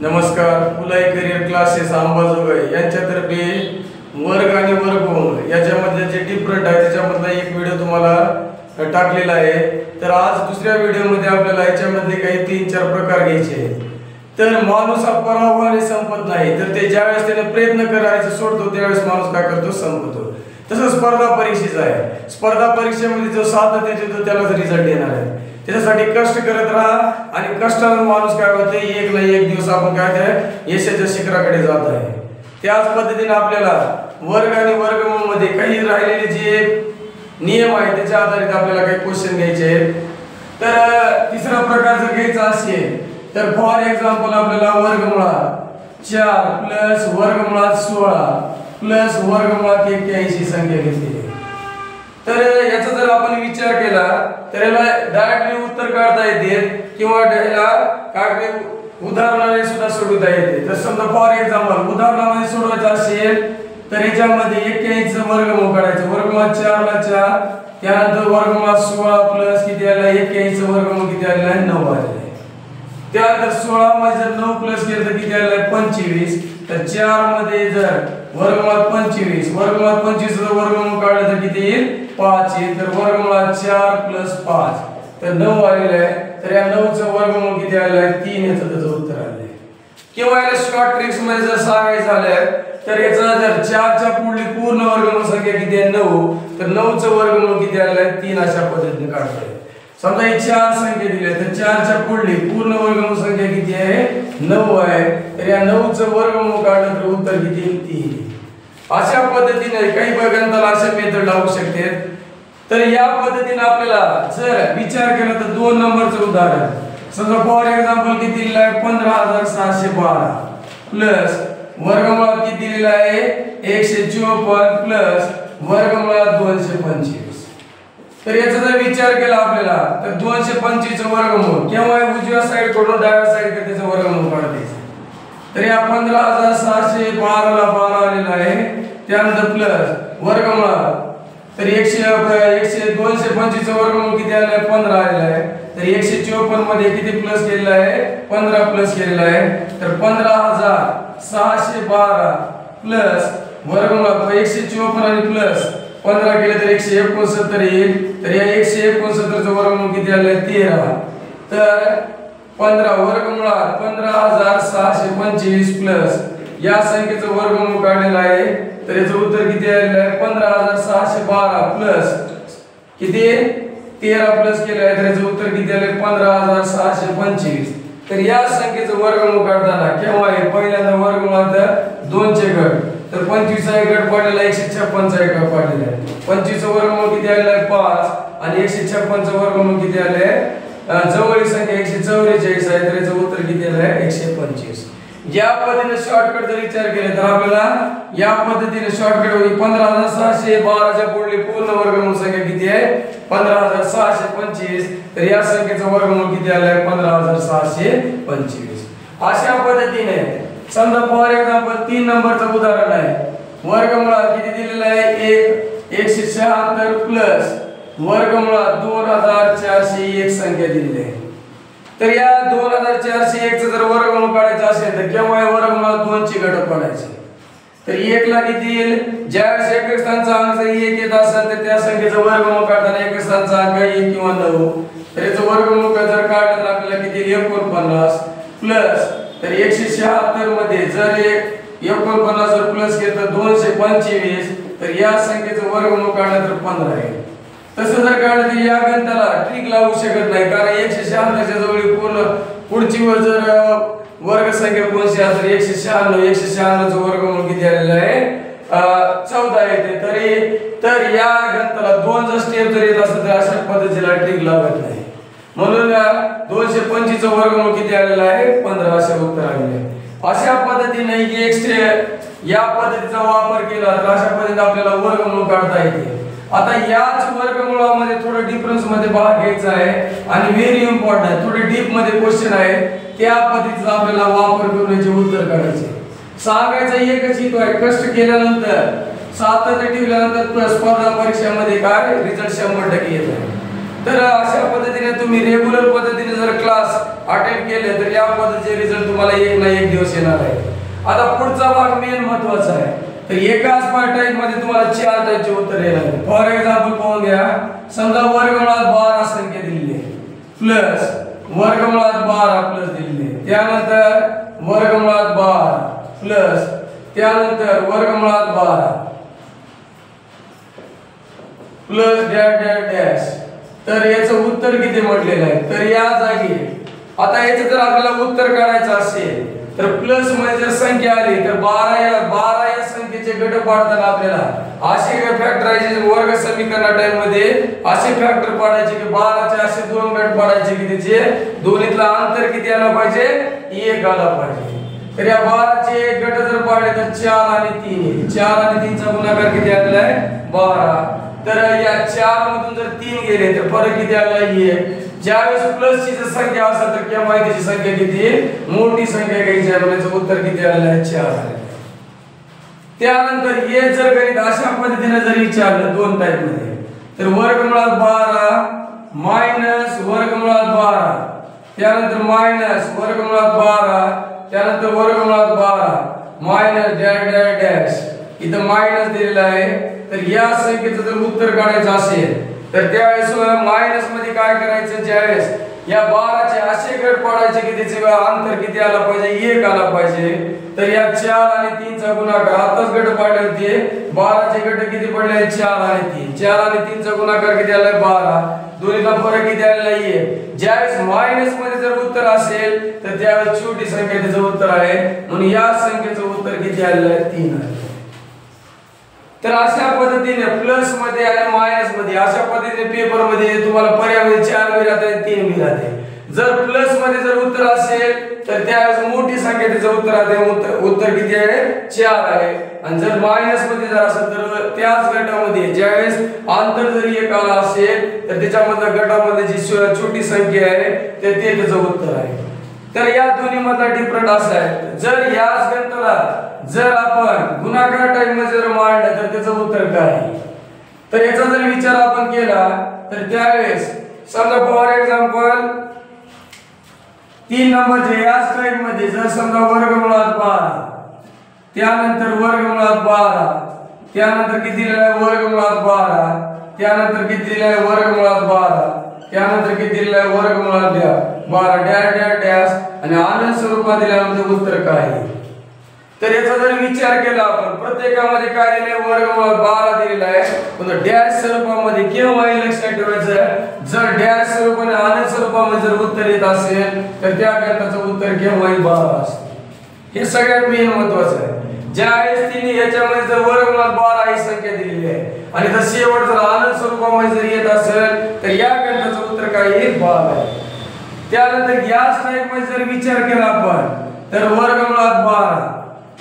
नमस्कार. फुलाई career classes Ambajogai यांच्यातर्फे वर्ग आणि वर्गमूळ याच्यामध्ये जे डिफरंट आहे त्याच्यामधला एक व्हिडिओ तुम्हाला टाकलेला आहे. तर आज दुसऱ्या व्हिडिओमध्ये आपल्याला याच्यामध्ये काही 3-4 प्रकार घ्यायचे आहेत. तर माणूस हा पराभवाने संपत नाही, तर ते ज्यावेळेस त्याने प्रयत्न करायचं सोडतो त्यावेळेस माणूस काय करतो, संपतो. तसं स्पर्धा परीक्षेचं आहे. स्पर्धा परीक्षेमध्ये जो सातत्य देतो त्यालाच रिझल्ट येणार आहे. त्याच्यासाठी कष्ट करत राहा आणि कष्टाने माणूस काय होते, एक ना एक दिवस आपण काय यशाच्या शिखराकडे जात आहे. त्याच पद्धतीने आपल्याला वर्ग आणि वर्गमूळ मध्ये काही राहिलेले जे नियम आहेत त्याच्या आधारित आपल्याला काही क्वेश्चन घ्यायचे आहेत. तर तिसरा प्रकार जर घ्यायचा असेल तर फॉर एक्झाम्पल आपल्याला वर्गमुळात 4 प्लस वर्गमुळात 16 प्लस वर्गमुळात 81 संख्या घेतली. तर याचा जर आपण विचार केला तर याला डायरेक्टली उत्तर काढता येते किंवा याला काय उदाहरणाने सुद्धा सोडवता येते. तर समजा फॉर एक्झाम्पल उदाहरणामध्ये सोडवायचं असेल तर याच्यामध्ये 81 चं वर्गमूळ काढायचं. वर्गमुळात 4 ला 4, त्यानंतर वर्गमुळात 16 प्लस किती आला 81 चं वर्गमूळ किती आलेलं आहे 9 आलेलं आहे. त्यानंतर 16 मध्ये जर 9 प्लस केलं तर किती आलेलं आहे 25. तर 4 मध्ये जर वर्गमुळात 25 वर्गमुळात 25 चं वर्गमूळ काढलं तर किती येईल 5 येईल. तर वर्गमुळात 4 प्लस 5 तर 9 आलेलं आहे. तर या 9 चं वर्गमूळ किती आलेलं आहे 3 याचं त्याचं उत्तर आलेलं आहे. किंवा याला शॉर्ट ट्रिक्स मध्ये जर सांगायचं झालं तर याचा जर 4 च्या पुढली पूर्ण वर्गमूळ संख्या किती आहे 9, तर 9 चं वर्गमूळ किती आलेलं आहे 3 अशा पद्धतीने काढता येईल. समजा ही 4 संख्या दिली तर 4 च्या पुढली पूर्ण वर्गमूळ संख्या किती आहे 9 आहे. तर या 9 चं वर्गमूळ काढलं तर उत्तर किती येईल 3. अशा पद्धतीने काही गणिताला अशा मेथड लावू शकते. तर या पद्धतीने आपल्याला जर विचार केला तर 2 नंबरचं उदाहरण समजा फॉर एक्झाम्पल किती दिलेलं आहे 15612 प्लस वर्गमुळात किती दिलेलं आहे 154 प्लस वर्गमुळात 225. तर याचा जर विचार केला आपल्याला तर 225 चं वर्गमूळ केव्हा उजव्या साइड कडून डाव्या साइड कडे त्याचं वर्गमूळ काढायचं. तर या 15612 ला 12 आलेला आहे. त्यानंतर प्लस वर्गमुळात तर 225 चं वर्गमूळ किती आलेलं आहे 15 आलेलं आहे. तर 154 मध्ये किती प्लस केलेलं आहे 15 प्लस केलेलं आहे. तर 15612 प्लस वर्गमुळात 154 आणि प्लस 15 केले तर 169 येईल. तर या 169 चं वर्गमूळ किती आलं आहे 13. तर 15 वर्गमुळात 15625 प्लस या संख्येचं वर्गमूळ काढलेलं आहे. तर याचं उत्तर किती आलेलं आहे 15612 प्लस किती 13 प्लस केलं आहे तर याचं उत्तर किती आले 15625. तर या संख्येचं वर्गमूळ काढताना केव्हा आहे पहिल्यांदा वर्गमुळात 2 चे गट. तर 25 चा गट पडलेला 156 चा गट पडलेला आहे. 25 चं वर्गमूळ किती आलेलं आहे 5 आणि 156 चं वर्गमूळ किती आले आहे जवळची संख्या 144 आहे. तर याचं उत्तर किती आलं आहे 125. या पद्धतीने शॉर्टकट जर विचार केले तर आपल्याला या पद्धतीने शॉर्टकट होईल 15612 च्या पुढली पूर्ण वर्गमूळ संख्या किती आहे 15625. तर या संख्येचं वर्गमूळ किती आलं आहे 15625. अशा पद्धतीने समजा फॉर एक्झाम्पल 3 नंबरचं उदाहरण आहे. वर्गमुळात किती दिलेलं आहे 176 प्लस वर्गमुळात 2401 संख्या दिलेली आहे. तर या 2401 चं जर वर्गमूळ काढायचं असेल तर केव्हा वर्गमुळात 2 चे घटक पाडायचे. तर 1 ला किती येईल ज्यावेळेस एक स्थानचा अंक जर 1 येत असेल तर त्या संख्येचं वर्गमूळ काढताना एक स्थानचा अंक 1 किंवा 9. तर याचं वर्गमूळ जर काढलं तर आपल्याला किती 49 प्लस तर 176 मध्ये जर 49 जर प्लस केलं तर 225. तर या संख्येचं वर्गमूळ काढलं तर 15 येईल. तसं जर काढलं तर या गणिताला ट्रिक लावू शकत नाही कारण 176 च्या जवळ पूर्ण पुढची जर वर्ग संख्या कोणती असेल 196 चं वर्गमूळ किती आलेलं आहे 14 येते. तर या गणिताला 2 जर स्टेप जर येत असेल तर अशा पद्धतीला ट्रिक लागत नाही. म्हणून 225 चं वर्गमूळ किती आलेलं आहे 15 असे उत्तर आलेले आहे. अशा पद्धतीने एक स्टेप या पद्धतीचा वापर केला तर अशा पद्धतीने आपल्याला वर्गमूळ काढता येते. आता याच वर्गमुळामध्ये थोडं डिफरन्स मध्ये भाग घ्यायचा आहे आणि व्हेरी इम्पॉर्टंट आहे थोडे डीप मध्ये क्वेश्चन आहे. त्या पद्धतीचा आपल्याला वापर करून याचे उत्तर काढायचे. सांगायचा एकच हेतू आहे कष्ट केल्यानंतर सातत्य ठेवल्यानंतर स्पर्धा परीक्षेमध्ये काय रिझल्ट 100% येत आहे. तर अशा पद्धतीने तुम्ही रेग्युलर पद्धतीने जर क्लास अटेंड केले तर या पद्धतीचे रिझल्ट तुम्हाला एक ना एक दिवस येणार आहे. आता पुढचा भाग मेन महत्त्वाचा आहे. तर एकाच टाइप मध्ये तुम्हाला 4 टाइपचे उत्तर येणार आहेत. फॉर एक्झाम्पल पाहून घ्या. समजा वर्गमुळात 12 संख्या दिलेली आहे प्लस वर्गमुळात 12 प्लस दिलेली आहे. त्यानंतर वर्गमुळात 12 प्लस त्यानंतर वर्गमुळात 12 प्लस डॅश डॅश डॅश. तर याचं उत्तर किती म्हटलेलं आहे. तर या जागी आता याचं जर आपल्याला उत्तर काढायचं असेल तर प्लस मध्ये जर संख्या आली तर 12 या संख्येचे गट पाडताना आपल्याला असे फॅक्टरायझेशन वर्ग समीकरण टाइम मध्ये असे फॅक्टर पाडायचे की 12 चे असे दोन गट पाडायचे की त्याचे दोन्हीतला अंतर किती आला पाहिजे 1 आला पाहिजे. तर या 12 चे गट जर पाडले तर 4 आणि 3 4 आणि 3 चा गुणाकार किती आलाय 12. तर या 4 मधून जर 3 गेले तर फरक किती आला 1. ज्यावेळेस प्लस ची जर संख्या असेल तर केव्हा त्याची संख्या किती मोठी संख्या घ्यायची आहे. म्हणजे उत्तर किती आलेलं आहे 4 आले. त्यानंतर हे जर गणित अशा पद्धतीने जर विचारलं दोन टाइप मध्ये तर वर्गमुळात 12 मायनस वर्गमुळात 12 त्यानंतर मायनस वर्गमुळात 12 त्यानंतर वर्गमुळात 12 मायनस डॅश डॅश डॅश. इथं मायनस दिलेला आहे. तर या संख्येचं जर उत्तर काढायचं असेल तर त्यावेळेस मायनस मध्ये काय करायचं ज्यावेळेस या 12 चे असे गट पाडायचे की त्याचे अंतर किती आला पाहिजे 1 आला पाहिजे. तर या 4 आणि 3 चा गुणाकार आताच गट पाडले होते 12 चे गट किती पडले 4 आणि 3 4 आणि 3 चा गुणाकार किती आलाय 12 दोन्हीचा फरक किती आलेला आहे. ज्यावेळेस मायनस मध्ये जर उत्तर असेल तर त्यावेळेस छोटी संख्या त्याचं उत्तर आहे म्हणून या संख्येचं उत्तर किती आलेलं आहे 3 आहे. तर अशा पद्धतीने प्लस मध्ये आणि मायनस मध्ये अशा पद्धतीने पेपर मध्ये तुम्हाला पर्याय 4 बी राहते 3 बी राहते. जर प्लस मध्ये जर उत्तर असेल तर त्यावेळेस मोठी संख्या त्याचं उत्तर आहे उत्तर किती आहे 4 आहे. आणि जर मायनस मध्ये जर असेल तर त्याच गटामध्ये ज्यावेळेस अंतर जर 1 आला असेल तर त्याच्यामधल्या गटामध्ये जी छोटी संख्या आहे ते त्याचं उत्तर आहे. तर या दोन्ही मधला डिफरंट असा आहे. जर याच गणिताला जर आपण गुणाकार टाइप मध्ये जर मांडलं तर त्याचं उत्तर काय आहे. तर याचा जर विचार आपण केला तर त्यावेळेस समजा फॉर एक्झाम्पल 3 नंबरचे याच टाइप मध्ये जर समजा वर्गमुळात 12 त्यानंतर वर्गमुळात 12 त्यानंतर किती दिलेला आहे वर्गमुळात 12 त्यानंतर किती दिलेला आहे वर्गमुळात 12 त्यानंतर किती दिलेला आहे वर्गमुळात 12 डॅश डॅश डॅश आणि अनंत स्वरूपात दिल्यानंतर उत्तर काय आहे. तर याचा जर विचार केला आपण प्रत्येकामध्ये काय दिले वर्गमुळात 12 दिलेला आहे पण डॅश स्वरूपामध्ये केव्हा लक्षात ठेवायचं जर डॅश स्वरूपाने अनंत स्वरूपामध्ये जर उत्तर येत असेल तर त्या गणिताचं उत्तर केव्हाही 12 असते. हे सगळ्यात मेन महत्त्वाचं आहे. ज्यावेळेस तिने याच्यामध्ये जर वर्गमुळात 12 ही संख्या दिलेली आहे आणि जर शेवट जर अनंत स्वरूपामध्ये जर येत असेल तर या गणिताचं उत्तर काय आहे 12 आहे. त्यानंतर याच टाइप मध्ये जर विचार केला आपण तर वर्गमुळात 12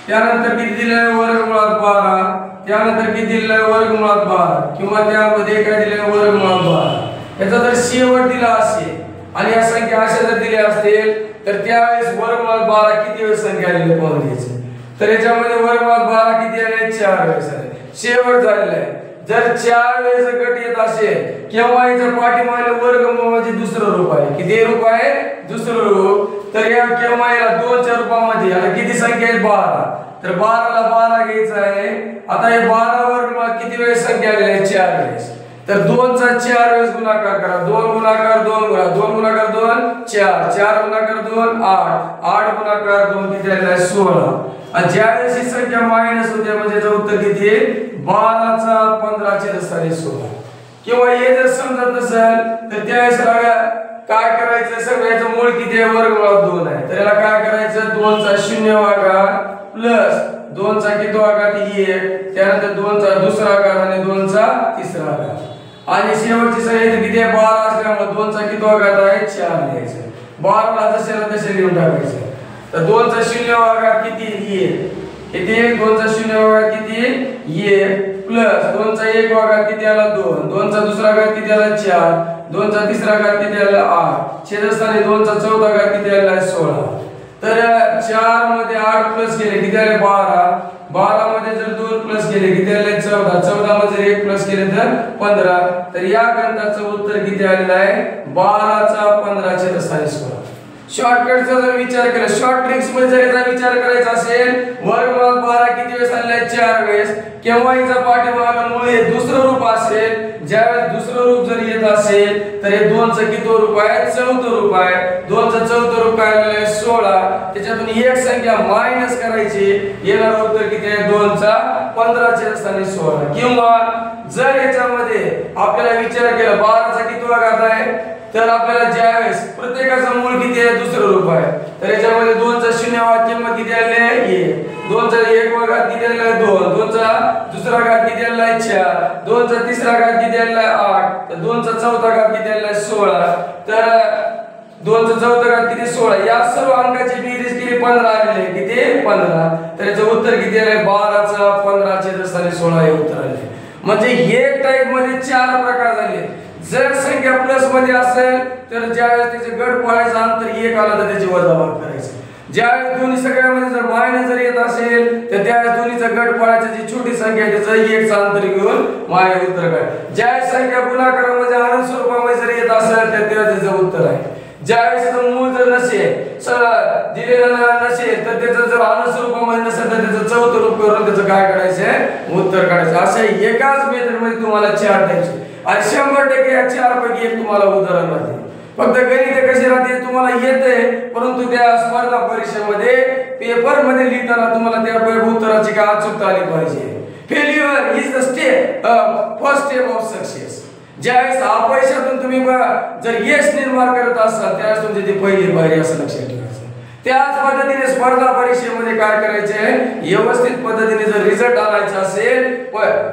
त्यानंतर किती दिले आहे वर्गमुळात 12 त्यानंतर किती दिले आहे वर्गमुळात 12 किंवा त्यामध्ये काय दिले आहे वर्गमुळात 12 याचा जर शेवट दिला असेल आणि या संख्या अशा जर दिल्या असतील तर त्यावेळेस वर्गमुळात 12 किती वेळेस संख्या आलेली पाहून घ्यायचं. तर याच्यामध्ये वर्गमुळात 12 किती आले 4 वेळेस आले. शेवट झालेला आहे. जर 4 वेळेस गट येत असेल किंवा याच्या पाठीमागे वर्गमूळ म्हणजे दुसरं रूप आहे किती रूप आहे दुसरं रूप. तर या किंवा याला 2 च्या रूपामध्ये आता किती संख्या आहे 12 तर 12 ला 12 घ्यायचं आहे. आता हे 12 वर्गमुळात किती वेळेस संख्या आलेली आहे 4 वेळेस. तर 2 चा 4 वेळेस गुणाकार करा 2 गुणाकार 2 गुणा 2 गुणाकार 2 4 4 गुणाकार 2 8 8 गुणाकार 2 किती आलेला आहे 16. आणि ज्यावेळेस ही संख्या मायनस होते म्हणजे याचं उत्तर किती आहे 12 चा 15 चे 16. किंवा हे जर समजत नसेल तर त्यावेळेस काय करायचं सगळ्याचं मूळ किती आहे वर्गमुळात 2 आहे. तर याला काय करायचं 2 चा 0 भागाकार प्लस 2 चा किती भागात 1 त्यानंतर 2 चा दुसरा घात आणि 2 चा तिसरा घात आणि शेवटची संख्या किती आहे 12 असल्यामुळे 2 चा किती भागात आहे 4 लिहायचं. 12 ला जशाला तसे लिहून टाकायचं. तर 2 चा 0 भागात किती 1 इथे 2 चा 0 भागात किती 1 प्लस 2 चा 1 भागात किती आला 2 2 चा दुसरा घात किती आला 4 2 चा तिसरा घात किती आला 8 छेदस्थानी 2 चा चौथा घात किती आला 16. तर 4 मध्ये 8 प्लस केले किती आले 12. 12 मध्ये जर 2 प्लस केले किती आले 14. 14 मध्ये जर 1 प्लस केले तर 15. तर या गणिताचं उत्तर किती आलेलं आहे 12 चा 15 चे स्थानी स्क्वेअर. शॉर्टकटचा जर विचार केला, शॉर्ट ट्रिक्स मध्ये जर याचा विचार करायचा असेल, वर्गमूळ 12 किती वेळेस आलेला 4 वेळेस. केव्हा याचा पाठीमागला मूळ हे दुसरं रूप असेल, ज्यावेळेस दुसरं रूप जर येत असेल तर हे 2 चं किती रूप आहे 4थं रूप आहे. 2 चं 4थं रूप काय आलेलं आहे 16. त्याच्यातून एक संख्या मायनस करायची, येणार उत्तर किती आहे 2 चा 15 च्या स्थानी 16. किंवा जर याच्यामध्ये आपल्याला विचार केला 12 चा किती घात आहे, तर आपल्याला ज्यावेळेस प्रत्येकाचं मूळ किती आहे दुसरं रूप आहे, तर याच्यामध्ये 2 चा शून्यवाद किंमत किती आली आहे 1. 2 चा 1 घात किती आलेला आहे 2. 2 चा दुसरा घात किती आलेला आहे 4. 2 चा तिसरा घात किती आलेला आहे 8. तर 2 चा चौथा घात किती आलेला आहे 16. तर 2 चा चौथा घात किती 16. या सर्व अंकाची बेरीज केली 15 आलेली आहे किती 15. तर याचं उत्तर किती आले 12 चा 15 चे स्थानी 16 हे उत्तर आले. म्हणजे हे टाइप मध्ये 4 प्रकार झाले. जर संख्या प्लस मध्ये असेल तर ज्यावेळेस त्याचे गट पाडायचं अंतर 1 आला तर त्याची वजाबाकी करायची. ज्यावेळेस दोन्ही सगळ्यामध्ये जर मायनस जर येत असेल तर त्यावेळेस दोन्हीचा गट पाडायचं, जी छोटी संख्या आहे त्याचं 1 चं अंतर घेऊन मागे उत्तर काढ. ज्यावेळेस संख्या गुणाकारामध्ये अनंत स्वरूपामध्ये जर येत असेल तर त्याचं उत्तर आहे. ज्यावेळेस त्याचं मूळ जर नसेल दिलेलं नसेल तर त्याचं जर अनंत स्वरूपामध्ये नसेल तर त्याचं 4थं रूप करून त्याचं काय काढायचं उत्तर काढायचं. अशा एकाच मेथड मध्ये तुम्हाला 4 टाइप्स आणि 100% या 4 पैकी एक तुम्हाला उदाहरण राहते. फक्त गणित कशी राहते तुम्हाला येते, परंतु त्या स्पर्धा परीक्षेमध्ये पेपर मध्ये लिहिताना तुम्हाला त्या उत्तराची काय अचूकता आली पाहिजे. Failure is the step first step of success. ज्यावेळेस अपयशातून तुम्ही जर यश निर्माण करत असाल त्यावेळेस तुमची ती पहिली पायरी असं लक्षात ठेवायचं. त्याच पद्धतीने स्पर्धा परीक्षेमध्ये काय करायचे, व्यवस्थित पद्धतीने जर रिझल्ट आणायचा असेल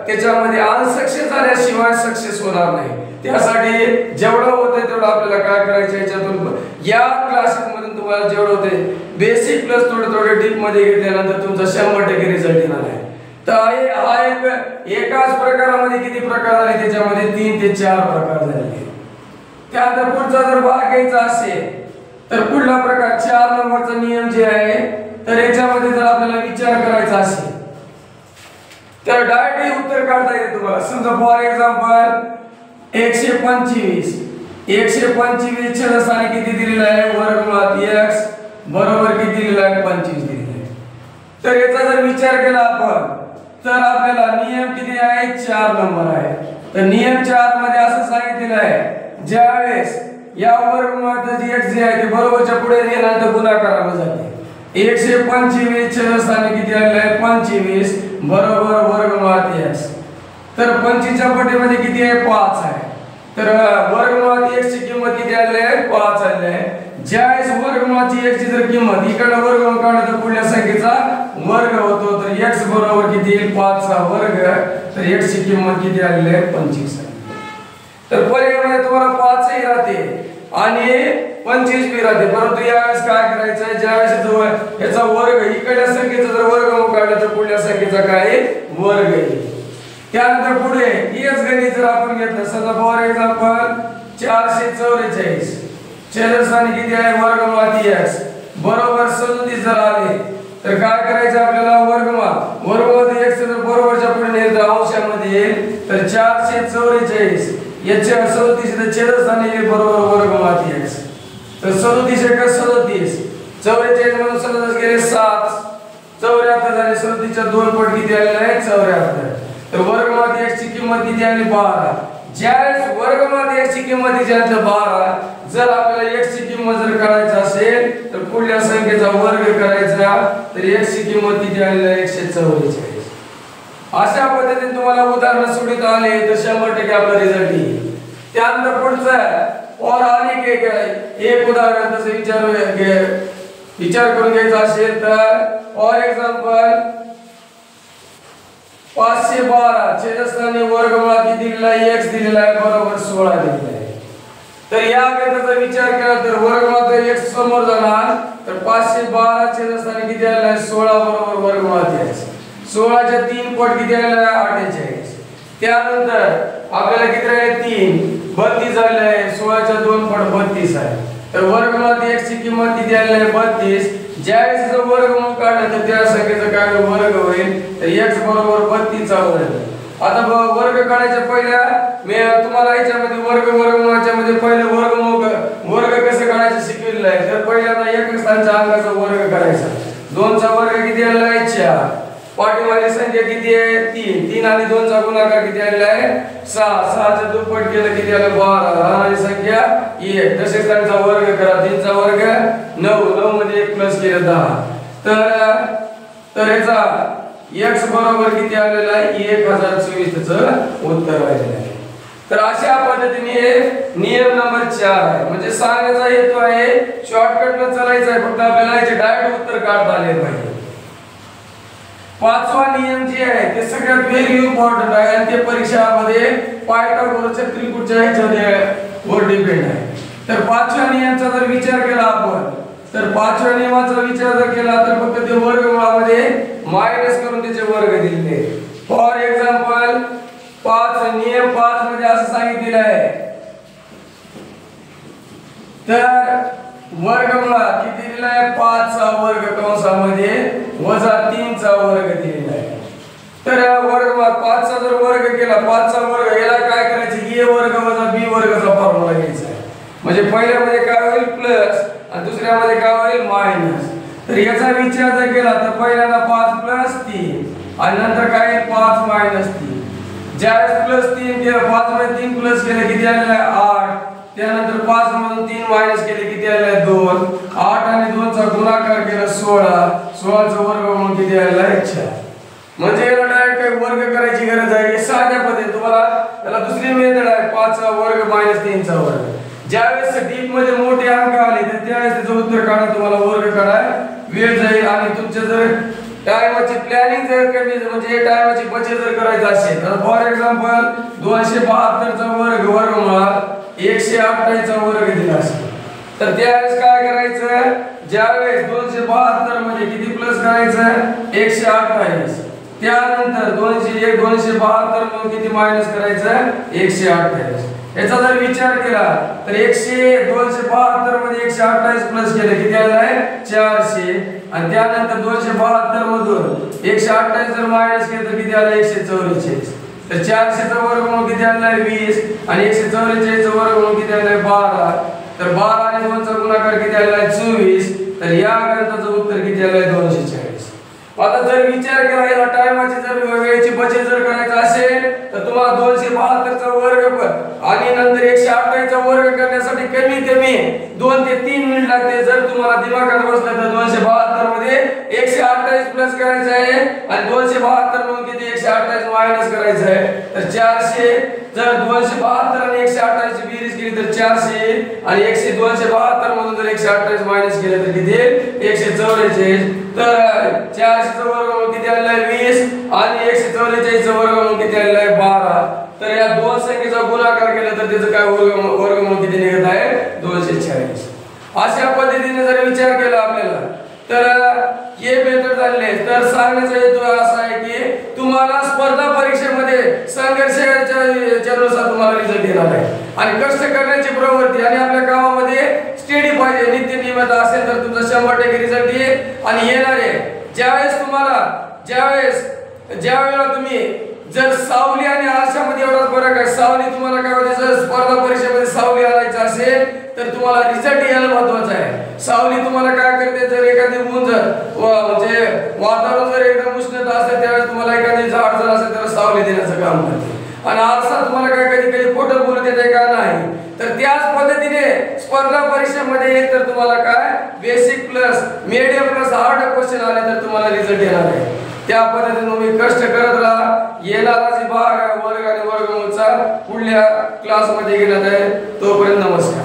त्याच्यामध्ये अनसक्सेस झाल्याशिवाय सक्सेस होणार नाही. त्यासाठी जेवढं होतंय तेवढं आपल्याला काय करायचं, याच्यातून या क्लासेस मधून तुम्हाला जेवढं होते बेसिक प्लस थोडे डीप मध्ये घेतल्यानंतर तुमचा 100% रिझल्ट येणार आहे. तर हा एकाच प्रकारामध्ये किती प्रकार झाले, त्याच्यामध्ये 3 ते 4 प्रकार झाले. त्यानंतर पुढचा जर भाग घ्यायचा असेल तर पुढला प्रकार 4 नंबरचा नियम जे आहे, तर याच्यामध्ये जर आपल्याला विचार करायचा असेल तर डायरेक्टली उत्तर काढता येते तुम्हाला. समजा फॉर एक्झाम्पल 125 च्या स्थानी किती दिलेला आहे वर्गमुळात x बरोबर किती दिलेला आहे 25 दिलेला आहे. तर याचा जर विचार केला आपण तर आपल्याला नियम किती आहे 4 नंबर आहे. तर नियम 4 मध्ये असं सांगितलेलं आहे, ज्यावेळेस या वर्गमुळात जी x जे आहे ते बरोबरच्या पुढे गेल्यानंतर गुणाकारामध्ये जाते. 125 च्या स्थानी किती आलेलं आहे 25 बरोबर वर्गमुळात x. तर 25 च्या पटीमध्ये किती आहे 5 आहे. तर वर्गमुळात x ची किंमत किती आली आहे 5 आली आहे. ज्यावेळेस वर्गमुळाची x ची जर किंमत इकडे वर्गमूळ काढलं तर पुढल्या संख्येचा वर्ग होतो. तर x बरोबर किती येईल 5 चा वर्ग. तर x ची किंमत किती आली आहे 25 आहे. तर पर्यायामध्ये तुम्हाला 5 ही राहते आणि 25 बी राहते, परंतु यावेळेस काय करायचं आहे, ज्यावेळेस याचा वर्ग इकडल्या संख्येचा जर वर्गमूळ काढला तर पुढल्या संख्येचा काय वर्ग येईल. त्यानंतर पुढे हेच गणित जर आपण घेतलं, समजा फॉर एक्झाम्पल 444 च्या स्थानी किती आहे वर्गमुळात x बरोबर 37 जर आले तर काय करायचं आपल्याला वर्गमुळात x जर बरोबरच्या पुढे नेलं तर अंशामध्ये येईल. तर 444 याच्या 37 च्या स्थानी बरोबर वर्गमुळात x. तर 37 × 37 44 म्हणून 37 गेले 7 74 झाले. 37 च्या 2 पट किती आलेले आहे 74. तर वर्गमुळात x ची किंमत किती आली 12. ज्यावेळेस वर्गमुळात x ची किंमत किती आली 12, जर आपल्याला x ची किंमत जर काढायची असेल तर पुढल्या संख्येचा वर्ग करायचा. तर x ची किंमत किती आली आहे 144. अशा पद्धतीने तुम्हाला उदाहरण सोडवत आले तर 100% आपला रिझल्ट येईल. त्यानंतर पुढचं और अनेक एक उदाहरण तसे विचार करून घ्यायचा असेल तर फॉर एक्झाम्पल 512 च्या स्थानी वर्गमुळात किती दिलेला आहे x दिलेला आहे बरोबर 16 दिलेला आहे. तर या गणिताचा विचार केला तर वर्गमुळात x समोर जाणार. तर 512 च्या स्थानी किती आलेला आहे 16 बरोबर वर्गमुळात x. 16 च्या 3 पट किती आलेला आहे 48. त्यानंतर आपल्याला किती राहिले 3 32 झाले आहे. 16 च्या 2 पट 32 आहे. तर वर्गमुळात x ची किंमत किती आलेली आहे 32. ज्यावेळेस जर वर्गमूळ काढलं तर त्या संख्येचा काय वर्ग होईल तर x बरोबर 32 चा वर्ग। आता वर्ग काढायच्या पहिल्या मी तुम्हाला याच्यामध्ये वर्गमूळाच्या मध्ये पहिले वर्ग कसं काढायचं शिकवलेलं आहे। तर पहिल्यांदा एक स्थानच्या अंकाचा वर्ग करायचा। 2 चा वर्ग किती आलेला आहे 4, पाठीमागची संख्या किती आहे 3, 3 आणि 2 चा गुणाकार किती आलेला आहे 6, 6 चे दुप्पट केलं किती आलं 12 आणि संख्या 1, तसेच त्यांचा वर्ग करा। 3 चा वर्ग 9, 9 मध्ये 1 प्लस केलं 10, तर याचा x बरोबर किती आलेला आहे 1024 चं उत्तर आलेलं आहे। तर अशा पद्धतीने नियम नंबर 4 आहे, म्हणजे सांगण्याचा हेतू आहे शॉर्टकटला चालायचं आहे, फक्त आपल्याला याचे डायरेक्ट उत्तर काढता आले पाहिजे। पाचवा नियम जे आहे ते सगळ्यात व्हेरी इम्पॉर्टंट आहे आणि ते परीक्षामध्ये पायथागोरसच्या त्रिभुजाच्या ह्याच्यावर डिपेंड आहे। तर पाचव्या नियमाचा जर विचार केला आपण तर पाचव्या नियमाचा विचार जर केला तर फक्त ते वर्गमूळामध्ये मायनस करून त्याचे वर्ग दिलेले। फॉर एक्झाम्पल 5 नियम 5 मध्ये असं सांगितलेलं आहे, तर वर्गमूळात किती दिलेला आहे 5 चा वर्ग कंसामध्ये वजा 3 चा वर्ग दिलेला आहे। तर वर्गमूळात 5 चा जर वर्ग केला 5 चा वर्ग याला काय करायचं a वर्ग वजा b वर्गचा फॉर्म्युला घ्यायचा आहे, म्हणजे पहिल्यामध्ये काय होईल प्लस आणि दुसऱ्यामध्ये काय होईल मायनस। तर याचा विचार जर केला तर पहिल्यांदा 5 प्लस 3 आणि नंतर काय 5 मायनस 3, ज्यावेळेस प्लस 3 केलं 5 मध्ये 3 प्लस केलं किती आलेलं आहे 8, त्यानंतर 5 मधून 3 मायनस केले किती आले 2, 8 आणि 2 चा गुणाकार केला 16, 16 चा वर्गमूळ किती आलेला आहे 4। म्हणजे याला डायरेक्ट काही वर्ग करायची गरज आहे, साध्या पद्धतीने तुम्हाला त्याला दुसरी मेथड आहे 5 चा वर्ग मायनस 3 चा वर्ग। ज्यावेळेस डीप मध्ये मोठे अंक आले तर त्यावेळेस त्याचं उत्तर काढा, तुम्हाला वर्ग काढाय वेळ जाईल आणि तुमच्या जर टाइमची प्लॅनिंग जर कमी म्हणजे टाइमची बचत जर करायची असेल तर फॉर एक्झाम्पल 272 चा वर्ग वर्गमूळात 128 चा वर्ग दिला असेल तर त्यावेळेस काय करायचं, ज्यावेळेस 272 मध्ये किती प्लस करायचं 128, त्यानंतर 272 मधून किती मायनस करायचं 128। याचा जर विचार केला तर 272 मध्ये 128 प्लस केले किती आले आहे 400 आणि त्यानंतर 272 मधून 128 जर मायनस केलं तर किती आले 144, तर 400 चा वर्गमूळ किती आला आहे 20 आणि 144 चा वर्गमूळ किती आला आहे 12, तर 12 आणि 2 चा गुणाकार किती आला आहे 24, तर या गणिताचं उत्तर किती आलं आहे 240। आता जर विचार केला याला टाइमची जर वेळेची बचत जर करायचं असेल तर तुम्हाला 272 चा वर्ग आणि नंतर 128 चा वर्ग करण्यासाठी कमी कमी 2 ते 3 मिनिट लागते। जर तुम्हाला दिमागात बसलं तर 272 मध्ये 128 प्लस करायचं आहे आणि 272 मधून किती 128 मायनस करायचं आहे, तर 400 जर 272 आणि 128 ची बेरीज केली तर 400 आणि 272 मधून जर 128 मायनस केलं तर किती 144, तर 400 चा वर्गमूळ किती आलेला आहे 20 आणि 144 चा वर्गमूळ किती आलेला आहे 12, तर या दोन संख्येचा गुणाकार केला तर त्याचं काय वर्गमूळ किती निघत आहे 240। अशा पद्धतीने जर विचार केला आपल्याला तर हे मेथड झाले। तर सांगण्याचा हेतू असा आहे की तुम्हाला स्पर्धा परीक्षेमध्ये संघर्षाच्या नुसार तुम्हाला रिझल्ट येणार आहे आणि कष्ट करण्याची प्रवृत्ती आणि आपल्या गावामध्ये स्टडी पाहिजे, नित्य नियमित असेल तर तुमचा 100% रिझल्ट येईल आणि येणार आहे। ज्यावेळेला तुम्ही जर सावली आणि आरशामध्ये एवढा फरक आहे, सावली तुम्हाला काय होते जर स्पर्धा परीक्षेमध्ये सावली आणायची असेल तर तुम्हाला रिझल्ट यायला महत्त्वाचं आहे। सावली तुम्हाला काय करते, जर एखादी ऊन जर म्हणजे वातावरण जर एकदम उष्णता असेल त्यावेळेस तुम्हाला एखादी झाड जर असेल तर सावली देण्याचं काम करते आणि आरसा तुम्हाला काय कधी कधी खोटं बोलू देते का नाही, तर त्याच पद्धतीने स्पर्धा परीक्षेमध्ये तर तुम्हाला काय basic plus medium plus hard question आले तर तुम्हाला रिझल्ट येणार आहे। त्या पद्धतीने तुम्ही कष्ट करत राहा। येणारा जी भाग आहे वर्ग आणि वर्गमूळचा पुढल्या क्लासमध्ये घेण्यात आहे, तोपर्यंत नमस्कार।